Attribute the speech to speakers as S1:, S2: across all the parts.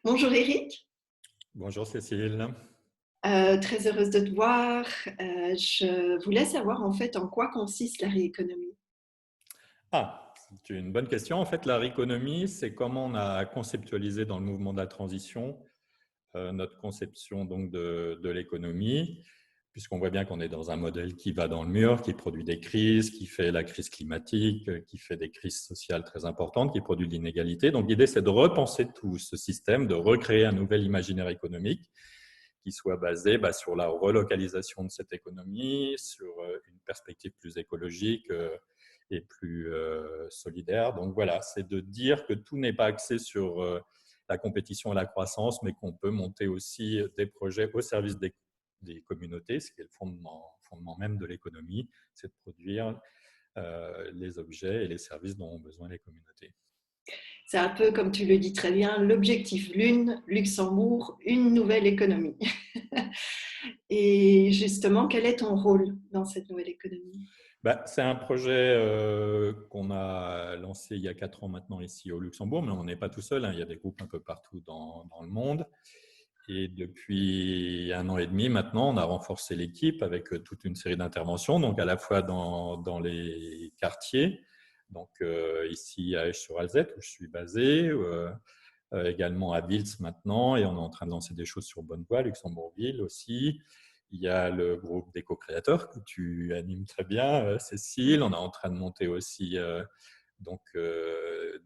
S1: Bonjour Eric.
S2: Bonjour Cécile.
S1: Très heureuse de te voir. Je voulais savoir en fait en quoi consiste la rééconomie.
S2: C'est une bonne question. En fait, la rééconomie, c'est comment on a conceptualisé dans le mouvement de la transition notre conception donc de l'économie, puisqu'on voit bien qu'on est dans un modèle qui va dans le mur, qui produit des crises, qui fait la crise climatique, qui fait des crises sociales très importantes, qui produit de l'inégalité. Donc l'idée, c'est de repenser tout ce système, de recréer un nouvel imaginaire économique qui soit basé sur la relocalisation de cette économie, sur une perspective plus écologique et plus solidaire. Donc voilà, c'est de dire que tout n'est pas axé sur la compétition et la croissance, mais qu'on peut monter aussi des projets au service des communautés, ce qui est le fondement même de l'économie, c'est de produire les objets et les services dont ont besoin les communautés.
S1: C'est un peu comme tu le dis très bien, l'objectif Lune, Luxembourg, une nouvelle économie. Et justement, quel est ton rôle dans cette nouvelle économie?
S2: C'est un projet qu'on a lancé il y a 4 ans maintenant ici au Luxembourg, mais on n'est pas tout seul, hein. Il y a des groupes un peu partout dans le monde. Et depuis 1 an et demi maintenant, on a renforcé l'équipe avec toute une série d'interventions, donc à la fois dans les quartiers, donc ici à Esch-sur-Alzette où je suis basé, également à Vils maintenant, et on est en train de lancer des choses sur Bonnevoie, Luxembourgville aussi. Il y a le groupe d'éco-créateurs que tu animes très bien, Cécile. On est en train de monter aussi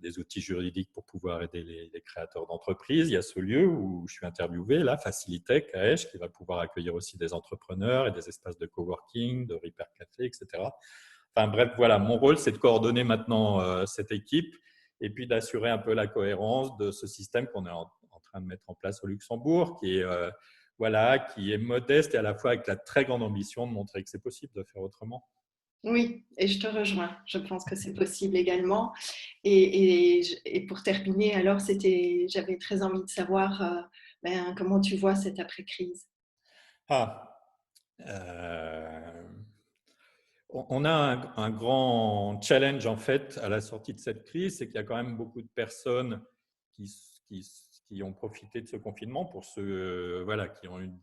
S2: des outils juridiques pour pouvoir aider les créateurs d'entreprises. Il y a ce lieu où je suis interviewé, là, Facilitech à Esch, qui va pouvoir accueillir aussi des entrepreneurs et des espaces de coworking, de repair café, etc. Enfin bref, voilà, mon rôle, c'est de coordonner maintenant cette équipe et puis d'assurer un peu la cohérence de ce système qu'on est en train de mettre en place au Luxembourg, qui est modeste et à la fois avec la très grande ambition de montrer que c'est possible de faire autrement.
S1: Oui, et je te rejoins. Je pense que c'est possible également. Et pour terminer, alors, j'avais très envie de savoir comment tu vois cette après-crise.
S2: Ah, euh, on a un grand challenge en fait à la sortie de cette crise, c'est qu'il y a quand même beaucoup de personnes qui, qui, qui ont profité de ce confinement pour ceux qui ont une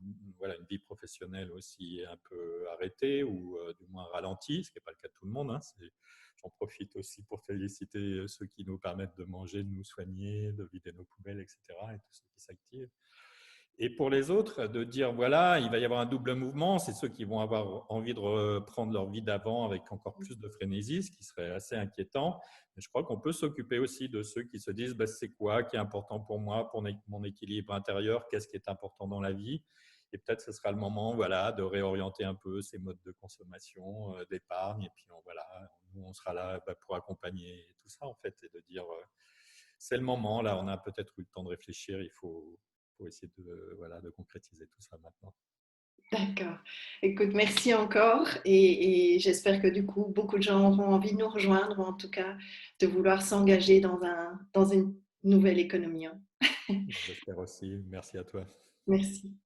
S2: vie professionnelle aussi un peu arrêtée ou du moins ralentie, ce qui n'est pas le cas de tout le monde, hein. J'en profite aussi pour féliciter ceux qui nous permettent de manger, de nous soigner, de vider nos poubelles, etc. et tous ceux qui s'activent. Et pour les autres, de dire, voilà, il va y avoir un double mouvement, c'est ceux qui vont avoir envie de reprendre leur vie d'avant avec encore plus de frénésie, ce qui serait assez inquiétant. Mais je crois qu'on peut s'occuper aussi de ceux qui se disent, c'est quoi qui est important pour moi, pour mon équilibre intérieur, qu'est-ce qui est important dans la vie. Et peut-être ce sera le moment de réorienter un peu ces modes de consommation, d'épargne. Et puis nous, on sera là pour accompagner tout ça, en fait, et de dire, c'est le moment, là, on a peut-être eu le temps de réfléchir, il faut essayer de concrétiser tout ça maintenant.
S1: D'accord. Écoute, merci encore et j'espère que du coup, beaucoup de gens auront envie de nous rejoindre ou en tout cas de vouloir s'engager dans une nouvelle économie, hein.
S2: J'espère aussi. Merci à toi.
S1: Merci.